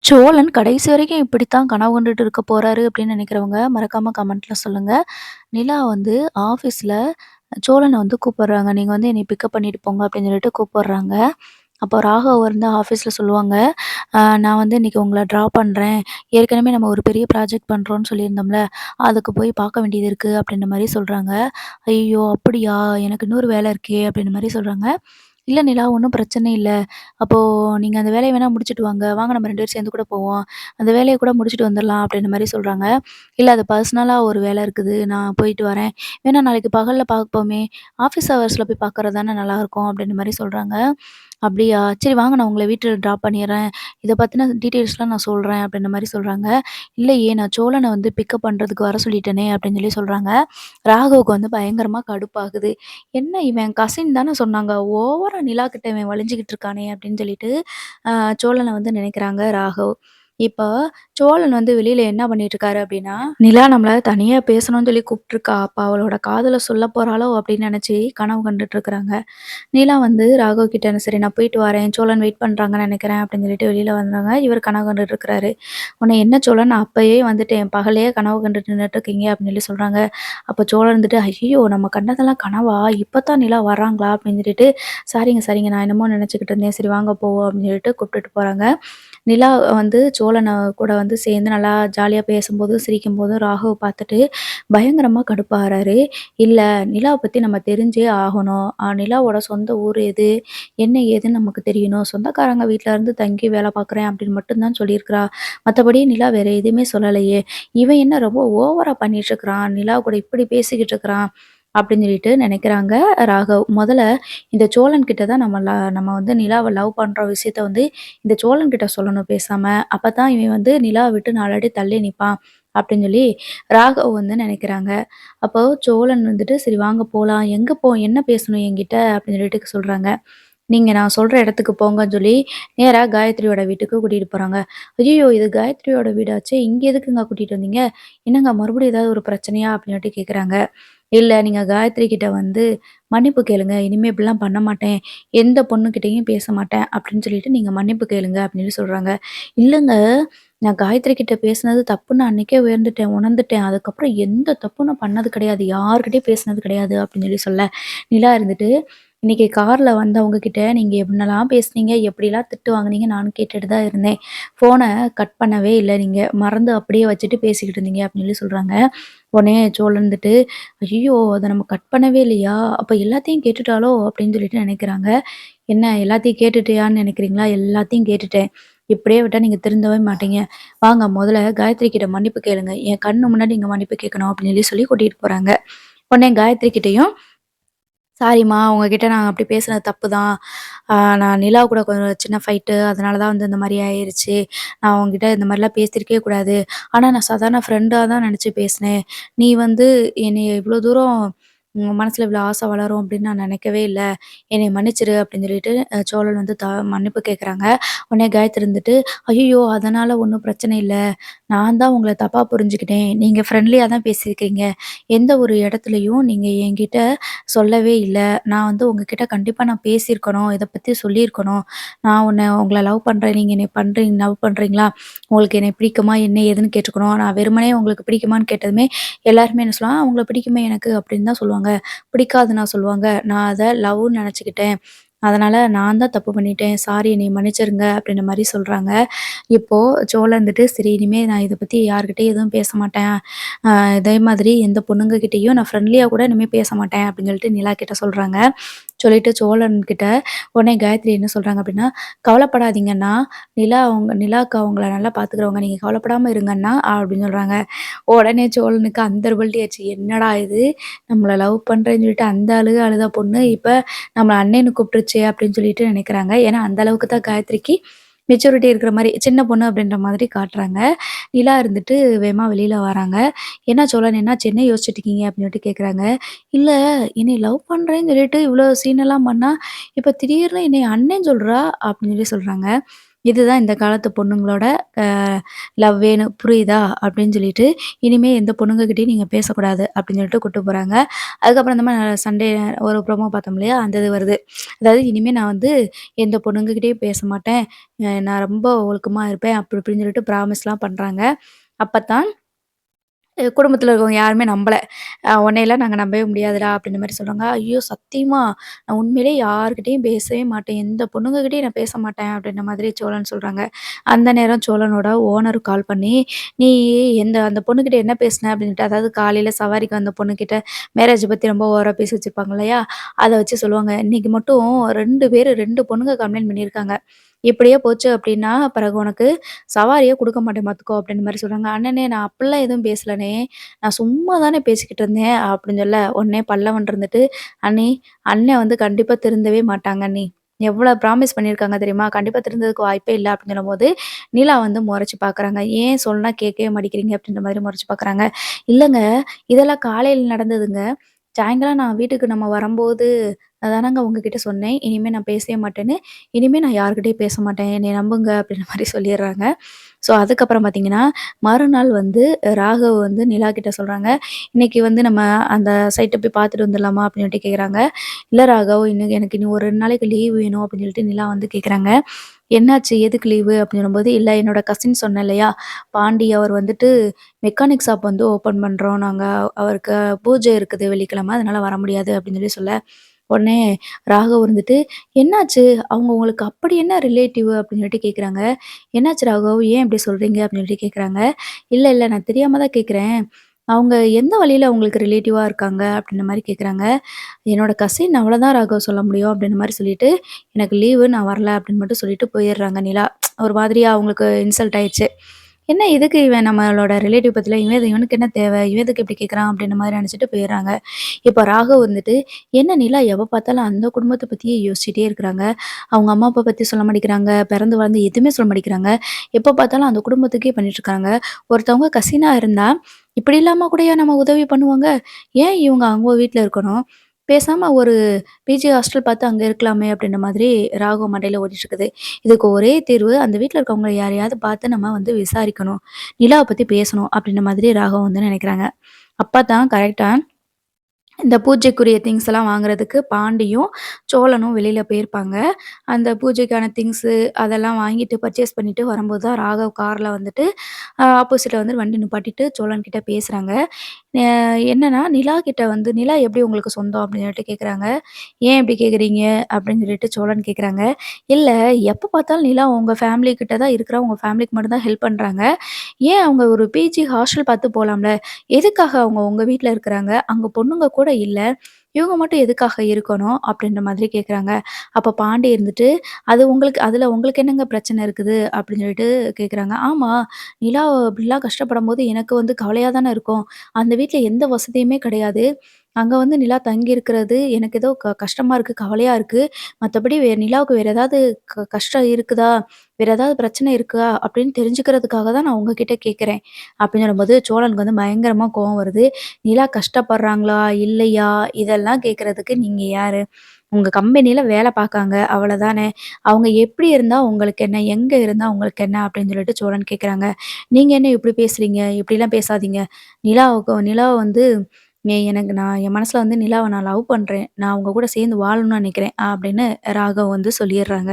சோழன் கடைசி வரைக்கும் இப்படித்தான் கனவு கண்டுட்டு இருக்க போறாரு அப்படின்னு நினைக்கிறவங்க மறக்காம கமெண்ட்ல சொல்லுங்க. நிலா வந்து ஆஃபீஸ்ல சோழன வந்து கூப்பிடுறாங்க. "நீங்க வந்து என்னைய பிக்கப் பண்ணிட்டு போங்க" அப்படின்னு சொல்லிட்டு கூப்பிடுறாங்க. அப்போ ராகவ் வந்து ஆஃபீஸ்ல சொல்லுவாங்க, நான் வந்து இன்னைக்கு உங்கள ட்ராப் பண்றேன். ஏற்கனவே நம்ம ஒரு பெரிய ப்ராஜெக்ட் பண்றோம்னு சொல்லியிருந்தோம்ல, அதுக்கு போய் பார்க்க வேண்டியது இருக்கு" அப்படின்ற மாரி சொல்றாங்க. "ஐயய்யோ! அப்படியா? எனக்கு இன்னொரு வேலை இருக்கே" அப்படின்ற மாரி சொல்றாங்க. "இல்ல நிலா ஒண்ணும் பிரச்சனை இல்ல. அப்போ நீங்க அந்த வேலைய வேணா முடிச்சுட்டு வாங்க. வாங்க நம்ம 2 பேரும் சேர்ந்து கூட போவோம். அந்த வேலைய கூட முடிச்சுட்டு வந்துரலாம்." அப்படின்ற மாரி சொல்றாங்க. "இல்ல அது பர்சனலா ஒரு வேலை இருக்குது. நான் போயிட்டு வரேன். வேணா நாளைக்கு பகல்ல பார்ப்போமே. ஆஃபீஸ் ஹவர்ஸ்ல போய் பார்க்கறது தானே நல்லாருக்கும்." அப்படின்ற மாரி சொல்றாங்க. "அப்படியா? சரி வாங்க நான் உங்கள வீட்ல ட்ராப் பண்ணிர்றேன். இத பத்தின டீட்டெயில்ஸ்லாம் நான் சொல்றேன்." அப்படின்ற மாரி சொல்றாங்க. "இல்லையே நான் சோழன வந்து பிக்கப் பண்றதுக்கு வர சொல்லிட்டேனே." அப்படின்னு சொல்லி சொல்றாங்க. ராகுவுக்கு வந்து பயங்கரமா கடுப்பாகுது. "என்ன இவன் கசின் தானே சொன்னாங்க. ஓவரா நிலா கிட்ட இவன் வழிஞ்சுகிட்டு இருக்கானே!" அப்படின்னு சொல்லிட்டு அ சோழன வந்து நினைக்கிறாங்க ராகவ். இப்போ சோழன் வந்து வெளியில என்ன பண்ணிட்டுருக்காரு அப்படின்னா, நிலா நம்மள தனியா பேசணும்னு சொல்லி கூப்ட்டுருக்கா. அப்ப அவளோட காதல சொல்ல போறாளோ அப்படின்னு நெனச்சு கனவு கண்டுட்டு இருக்கிறாங்க. நிலா வந்து ராகவ் கிட்ட "சரி நான் போயிட்டு வரேன். சோழன் வெயிட் பண்றாங்கன்னு நெனைக்கிறேன்" அப்படின்னு சொல்லிட்டு வெளியில வந்தாங்க. இவர் கனவு கண்டுட்டு இருக்கிறாரு. "உன்ன என்ன சோழன் நான் அப்பயே வந்துட்டேன். பகல்லயே கனவு கண்டுட்டு நின்னுட்டு இருக்கீங்க" அப்படின்னு சொல்லி சொல்றாங்க. அப்ப சோழன் இருந்துட்டு, "ஐய்யய்யோ! நம்ம கண்டதெல்லாம் கனவா? இப்பதான் நிலா வர்றாங்களா?" அப்படின்னு சொல்லிட்டு, "சரிங்க, சரிங்க. நான் என்னமோ நெனச்சுக்கிட்டு இருந்தேன். சரி வாங்க போவோம்" அப்படின்னு சொல்லிட்டு கூப்ட்டுட்டு போறாங்க. நிலா வந்து சோழன கூட வந்து சேர்ந்து நல்லா ஜாலியா பேசும்போதும், சிரிக்கும்போதும் ராகுவ பார்த்துட்டு பயங்கரமா கடுப்பாகுறாரு. "இல்ல நிலாவ பத்தி நம்ம தெரிஞ்சே ஆகணும். நிலாவோட சொந்த ஊர் எது? என்ன ஏதுன்னு நமக்கு தெரியணும். சொந்தக்காரங்க வீட்ல இருந்து தங்கி வேல பார்க்குறேன் அப்படின்னு மட்டும் தான் சொல்லியிருக்கிறா. மத்தபடி நிலா வேற எதுவுமே சொல்லலையே. இவன் என்ன ரொம்ப ஓவரா பண்ணிட்டு இருக்கிறான். நிலா கூட இப்படி பேசிக்கிட்டு இருக்கிறான்." அப்படின்னு சொல்லிட்டு நினைக்கிறாங்க ராகவ். முதல்ல இந்த சோழன் கிட்ட தான் நம்ம வந்து நிலாவ லவ் பண்ற விஷயத்த வந்து இந்த சோழன் கிட்ட சொல்லணும் பேசாம. அப்பதான் இவன் வந்து நிலாவ விட்டு 4 அடி தள்ளி நிப்பான். அப்படின்னு சொல்லி ராகவ் வந்து நினைக்கிறாங்க. அப்போ சோழன் வந்துட்டு, "சரி வாங்க போலாம். எங்க என்ன பேசணும் என்கிட்ட?" அப்படின்னு சொல்லிட்டு சொல்றாங்க. "நீங்க நான் சொல்ற இடத்துக்கு போங்கன்னு" சொல்லி நேரா காயத்ரியோட வீட்டுக்கு கூட்டிட்டு போறாங்க. "ஐய்யய்யோ! இது காயத்ரியோட வீடாச்சே! இங்க எதுக்குங்க கூட்டிட்டு வந்தீங்க? என்னங்க மறுபடியும் ஏதாவது ஒரு பிரச்சனையா?" அப்படின்னு சொல்லிட்டு கேட்குறாங்க. "இல்ல நீங்க காயத்ரி கிட்ட வந்து மன்னிப்பு கேளுங்க. இனிமே இப்படிலாம் பண்ண மாட்டேன். எந்த பொண்ணுகிட்டயும் பேச மாட்டேன்." அப்படின்னு சொல்லிட்டு நீங்க மன்னிப்பு கேளுங்க அப்படின்னு சொல்றாங்க. "இல்லங்க நான் காயத்ரி கிட்ட பேசினது தப்புன்னு அன்னைக்கே உணர்ந்துட்டேன். அதுக்கப்புறம் எந்த தப்பும் நான் பண்ணது கிடையாது. யார்கிட்டயும் பேசினது கிடையாது." அப்படின்னு சொல்லி சொல்ல, நிலா இருந்துட்டு, "இன்னைக்கு கார்ல வந்தவங்க கிட்ட நீங்க என்னலாம் பேசுனீங்க? எப்படிலாம் திட்டு வாங்குனீங்க? நானும் கேட்டுட்டு தான் இருந்தேன். ஃபோன கட் பண்ணவே இல்ல நீங்க. மறந்து அப்படியே வச்சுட்டு பேசிக்கிட்டு இருந்தீங்க." அப்படின்னு சொல்லி சொல்றாங்க. உடனே சோழன் இருந்துட்டு, "ஐய்யய்யோ! அத நம்ம கட் பண்ணவே இல்லையா? அப்ப எல்லாத்தையும் கேட்டுட்டாளோ?" அப்படின்னு சொல்லிட்டு நினைக்கிறாங்க. "என்ன எல்லாத்தையும் கேட்டுட்டியான்னு நினைக்கிறீங்களா? எல்லாத்தையும் கேட்டுட்டேன். இப்படியே விட்டா நீங்க திருந்தவே மாட்டீங்க. வாங்க முதல்ல காயத்ரி கிட்ட மன்னிப்பு கேளுங்க. என் கண்ணு முன்னாடி நீங்க மன்னிப்பு கேட்கணும்." அப்படின்னு சொல்லி கூட்டிட்டு போறாங்க. உடனே காயத்ரி கிட்டயும் "சாரிம்மா, உங்ககிட்ட நான் அப்படி பேசுனது தப்பு தான். நான் நிலா கூட கொஞ்சம் சின்ன ஃபைட்டு. அதனால தான் வந்து இந்த மாரி ஆயிருச்சு. நான் உன்கிட்ட இந்த மாரிலாம் பேசியிருக்கவே கூடாது. ஆனா நான் சாதாரண ஃப்ரெண்டா தான் நெனச்சு பேசினேன். நீ வந்து என்னைய இவ்ளோ தூரம் உன் மனசுல இவ்ளோ ஆசை வளரும் அப்படின்னு நான் நெனைக்கவே இல்ல. என்னைய மன்னிச்சிரு" அப்படின்னு சொல்லிட்டு சோழன் வந்து மன்னிப்பு கேட்குறாங்க. உடனே காயத்ரி இருந்துட்டு, "ஐய்யய்யோ! அதனால ஒண்ணும் பிரச்சனை இல்ல. நான் தான் உங்கள தப்பா புரிஞ்சுக்கிட்டேன். நீங்க ஃப்ரெண்ட்லியா தான் பேசியிருக்கீங்க. எந்த ஒரு இடத்துலயும் நீங்க என்கிட்ட சொல்லவே இல்ல. நான் வந்து உங்ககிட்ட கண்டிப்பா நான் பேசியிருக்கணும். இத பத்தி சொல்லியிருக்கணும். நான் உங்கள லவ் பண்றேன். நீங்க என்னைய லவ் பண்றீங்களா? உங்களுக்கு என்னைய பிடிக்குமா? என்ன ஏதுன்னு கேட்டுருக்கணும். நான் வெறுமனே உங்களுக்கு பிடிக்குமான்னு கேட்டதுமே, எல்லாருமே என்ன சொல்லுவாங்க, "உங்கள பிடிக்குமே எனக்கு" அப்படின்னு தான் சொல்லுவாங்க. பிடிக்காதுன்னா சொல்லுவாங்க. நான் அத லவ்வுன்னு நெனச்சுக்கிட்டேன். அதனால நான் தான் தப்பு பண்ணிட்டேன். சாரி என்னைய மன்னிச்சிருங்க அப்படின்ற மாரி சொல்றாங்க. இப்போ சோளம் இருந்துட்டு, "சரி இனிமே நான் இத பத்தி யார்கிட்டயும் எதுவும் பேச மாட்டேன். இதே மாதிரி எந்த பொண்ணுங்க கிட்டயும் நான் ஃப்ரெண்ட்லியா கூட இனிமே பேச மாட்டேன்." அப்படின்னு சொல்லிட்டு நிலா கிட்ட சொல்றாங்க. சொல்லிட்டு சோழன் கிட்ட உடனே காயத்ரி என்ன சொல்றாங்க அப்படின்னா, "கவலைப்படாதீங்க அண்ணா. நிலாவுக்கு அவங்கள நல்லா பார்த்துக்கிறவங்க. நீங்க கவலைப்படாம இருங்க அண்ணா" அப்படின்னு சொல்றாங்க. உடனே சோழனுக்கு அந்தர்பல்ட்டி ஆச்சு. என்னடா இது! நம்மள லவ் பண்றேன்னு சொல்லிட்டு அந்த அழுத பொண்ணு, இப்ப நம்மள அண்ணேன்னு கூப்பிட்டுருச்சே அப்படின்னு சொல்லிட்டு நினைக்கிறாங்க. ஏன்னா அந்த அளவுக்கு தான் காயத்ரிக்கு மெச்சூரிட்டி இருக்கிற மாரி, சின்ன பொண்ணு அப்படின்ற மாதிரி காட்டுறாங்க. நிலா இருந்துட்டு வேகமா வெளியில வராங்க. "என்ன சோழன் என்னாச்சு? என்ன யோசிச்சுட்டு இருக்கீங்க?" அப்படின்னு சொல்லிட்டு கேட்குறாங்க. "இல்ல என்னைய லவ் பண்றேன்னு சொல்லிட்டு இவ்வளோ சீனெல்லாம் பண்ணா, இப்ப திடீர்னு என்னைய அண்ணேன்னு சொல்றா" அப்படின்னு சொல்லி சொல்றாங்க. இதுதான் இந்த காலத்து பொண்ணுங்களோட அ லவ் வேணும் புரியுதா? அப்படின்னு சொல்லிட்டு, இனிமே எந்த பொண்ணுங்ககிட்டயும் நீங்க பேசக்கூடாது அப்படின்னு சொல்லிட்டு கூட்டு போறாங்க. அதுக்கப்புறம் இந்த மாரி சண்டே ஒரு ப்ரோமோ பார்த்தோம் இல்லையா? அந்த இது வருது. அதாவது இனிமே நான் வந்து எந்த பொண்ணுங்ககிட்டயும் பேச மாட்டேன். நான் ரொம்ப ஒழுக்கமா இருப்பேன். அப்படி இப்படின்னு சொல்லிட்டு ப்ராமிஸ்லாம் பண்றாங்க. அப்பத்தான் குடும்பத்தில இருக்கவங்க யாருமே நம்பல. "உன்னையெல்லாம் நாங்க நம்பவே முடியாதுடா" அப்படின்ற மாரி சொல்றாங்க. "ஐயோ! சத்தியமா? நான் உண்மையிலேயே யார்கிட்டயும் பேசவே மாட்டேன். எந்த பொண்ணுங்ககிட்டயும் நான் பேச மாட்டேன்" அப்படின்ற மாதிரி சோழன் சொல்றாங்க. அந்த நேரம் சோழனோட ஓனர் கால் பண்ணி, "நீ அந்த பொண்ணுகிட்ட என்ன பேசின?" அப்படின்ட்டு அதாவது காலையில சவாரிக்கு வந்த பொண்ணுகிட்ட மேரேஜ பத்தி ரொம்ப ஓவரா பேசி வச்சிருப்பாங்க இல்லையா? அத வச்சு சொல்லுவாங்க. "இன்னைக்கு மட்டும் 2 பேரு 2 பொண்ணுங்க கம்ப்ளைண்ட் பண்ணியிருக்காங்க. இப்படியே போச்சு அப்படின்னா, பிறகு உனக்கு சவாரியே குடுக்க மாட்டேன் பார்த்துக்கோ" அப்படின்ற மாரி சொல்றாங்க. "அண்ணனே நான் அப்படிலாம் எதுவும் பேசலண்ணே. நான் சும்மா தானே பேசிக்கிட்டு இருந்தேன்" அப்படின்னு சொல்ல, உடனே பல்லவன் இருந்துட்டு, "அண்ணி, அண்ணன் வந்து கண்டிப்பா திருந்தவே மாட்டாங்க அண்ணி. எவ்வளோ ப்ராமிஸ் பண்ணியிருக்காங்க தெரியுமா? கண்டிப்பா திருந்ததுக்கு வாய்ப்பே இல்ல" அப்படின்னு சொல்லும்போது, நிலா வந்து மொறச்சு பார்க்குறாங்க. "ஏன் சொன்னா கேட்கவே மாட்டேங்கிறீங்க?" அப்படின்ற மாரி மொறச்சு பார்க்குறாங்க. "இல்லங்க, இதெல்லாம் காலையில நடந்ததுங்க. சாயங்காலம் நான் வீட்டுக்கு நம்ம வரும்போது தானங்க உங்ககிட்ட சொன்னேன். இனிமே நான் பேசவே மாட்டேன்னு. இனிமே நான் யார்கிட்டயும் பேச மாட்டேன். என்னைய நம்புங்க" அப்படின்ற மாரி சொல்லிர்றாங்க. ஸோ, அதுக்கப்புறம் பார்த்தீங்கன்னா, மறுநாள் வந்து ராகவ் வந்து நிலா கிட்ட சொல்றாங்க, "இன்னைக்கு வந்து நம்ம அந்த சைட்ட போய் பார்த்துட்டு வந்துடலாமா?" அப்படின்னு சொல்லிட்டு கேட்குறாங்க. "இல்ல ராகவ், இன்னைக்கு எனக்கு இன்னும் ஒரு 2 நாளைக்கு லீவ் வேணும்" அப்படின்னு சொல்லிட்டு நிலா வந்து கேட்குறாங்க. "என்னாச்சு? எதுக்கு லீவு?" அப்படின்னு சொல்லும்போது, "இல்ல என்னோட கசின் சொன்னேன் இல்லையா? பாண்டி அவர் வந்துட்டு மெக்கானிக் ஷாப் வந்து ஓப்பன் பண்றோம். நாங்க அவருக்கு பூஜை இருக்குது வெள்ளிக்கிழமை. அதனால வர முடியாது" அப்படின்னு சொல்லி சொல்ல, உடனே ராகவ் இருந்துட்டு, "என்னாச்சு? அவங்க உங்களுக்கு அப்படி என்ன ரிலேட்டிவ்?" அப்படின்னு சொல்லிட்டு கேட்குறாங்க. "என்னாச்சு ராகவ்? ஏன் இப்படி சொல்றீங்க?" அப்படின்னு சொல்லிட்டு கேட்குறாங்க. "இல்ல, இல்ல நான் தெரியாம தான் கேட்குறேன். அவங்க எந்த வழியில உங்களுக்கு ரிலேட்டிவா இருக்காங்க?" அப்படின்ற மாரி கேட்குறாங்க. "என்னோட கசின் அவ்வளோதான் ராகவ் சொல்ல முடியும்." அப்படின்ற மாரி சொல்லிட்டு, "எனக்கு லீவு நான் வரல." அப்படின்னு மட்டும் சொல்லிட்டு போயிர்றாங்க நிலா. ஒரு மாதிரியா அவங்களுக்கு இன்சல்ட் ஆயிடுச்சு. என்ன எதுக்கு இவன் நம்மளோட ரிலேட்டிவ் பத்திலாம் இவனுக்கு என்ன தேவை? இவன் எதுக்கு இப்படி கேட்குறான்? அப்படின்ற மாரி நெனச்சுட்டு போயிர்றாங்க. இப்ப ராகவ் வந்துட்டு, "என்ன நிலா எப்ப பார்த்தாலும் அந்த குடும்பத்த பத்தியே யோசிச்சுட்டே இருக்கிறாங்க. அவங்க அம்மா, அப்பா பத்தி சொல்ல மாட்டேங்கிறாங்க. பிறந்து வளர்ந்து எதுவுமே சொல்ல மாட்டேங்கிறாங்க. எப்ப பார்த்தாலும் அந்த குடும்பத்துக்கே பண்ணிட்டுருக்காங்க. ஒருத்தவங்க கசினா இருந்தா, இப்படி இல்லாம கூடயா நம்ம உதவி பண்ணுவாங்க? ஏன் இவங்க அவங்க வீட்ல இருக்கணும்? பேசாம ஒரு பிஜி ஹாஸ்டல் பார்த்து அங்க இருக்கலாமே!" அப்படின்ற மாதிரி ராகவ் மண்டையில ஓடிட்டுருக்குது. இதுக்கு ஒரே தீர்வு, அந்த வீட்ல இருக்கவங்கள யாரையாவது பார்த்து நம்ம வந்து விசாரிக்கணும். நிலாவ பத்தி பேசணும் அப்படின்ற மாதிரி ராகவ் வந்து நினைக்கிறாங்க. அப்பதான் கரெக்ட்டா இந்த பூஜைக்குரிய திங்ஸ் எல்லாம் வாங்குறதுக்கு பாண்டியும், சோழனும் வெளியில போயிருப்பாங்க. அந்த பூஜைக்கான திங்ஸு அதெல்லாம் வாங்கிட்டு பர்ச்சேஸ் பண்ணிட்டு வரும்போது தான் ராகவ் கார்ல வந்துட்டு ஆப்போசிட்ல வந்து வண்டி நிப்பாட்டிட்டு சோழன் கிட்ட பேசுறாங்க. அ என்னன்னா, "நிலா கிட்ட வந்து நிலா எப்படி உங்களுக்கு சொந்தம்?" அப்படின்னு சொல்லிட்டு கேட்குறாங்க. "ஏன் இப்படி கேட்குறீங்க?" அப்படின்னு சொல்லிட்டு சோழன் கேட்குறாங்க. "இல்ல எப்ப பார்த்தாலும் நிலா உங்க ஃபேமிலி கிட்ட தான் இருக்கிறா. உங்க ஃபேமிலிக்கு மட்டும் தான் ஹெல்ப் பண்றாங்க. ஏன் அவங்க ஒரு பிஜி ஹாஸ்டல் பார்த்து போலாம்ல? எதுக்காக அவங்க உங்க வீட்ல இருக்கிறாங்க? அங்க பொண்ணுங்க கூட இல்ல. இவங்க மட்டும் எதுக்காக இருக்கணும்?" அப்படின்ற மாதிரி கேட்குறாங்க. அப்ப பாண்டி இருந்துட்டு, "அதுல உங்களுக்கு என்னங்க பிரச்சனை இருக்குது?" அப்படின்னு சொல்லிட்டு கேட்குறாங்க. "ஆமா, நிலா அப்படிலாம் கஷ்டப்படும்போது எனக்கு வந்து கவலையா தானே இருக்கும். அந்த வீட்ல எந்த வசதியுமே கிடையாது. அங்க வந்து நிலா தங்கியிருக்கிறது எனக்கு ஏதோ கஷ்டமா இருக்கு, கவலையா இருக்கு. மத்தபடி நிலாவுக்கு வேற ஏதாவது கஷ்டம் இருக்குதா? வேற ஏதாவது பிரச்சனை இருக்கா? அப்படின்னு தெரிஞ்சுக்கிறதுக்காக தான் நான் உங்ககிட்ட கேட்கிறேன்." அப்படின்னு சொல்லும்போது சோழனுக்கு வந்து பயங்கரமா கோவம் வருது. "நிலா கஷ்டப்படுறாங்களா? இல்லையா? இதெல்லாம் கேட்கறதுக்கு நீங்க யாரு? உங்க கம்பெனில வேலை பார்க்காங்க, அவ்வளதானே. அவங்க எப்படி இருந்தா உங்களுக்கு என்ன? எங்க இருந்தா உங்களுக்கு என்ன?" அப்படின்னு சொல்லிட்டு சோழன் கேட்குறாங்க. "நீங்க என்ன இப்படி பேசுறீங்க? இப்படிலாம் பேசாதீங்க. நிலாவ வந்து நான் என் மனசுல வந்து நிலாவ நான் லவ் பண்றேன். நான் அவங்க கூட சேர்ந்து வாழணும்னு நினைக்கிறேன்." அப்படின்னு ராகவ் வந்து சொல்லிர்றாங்க.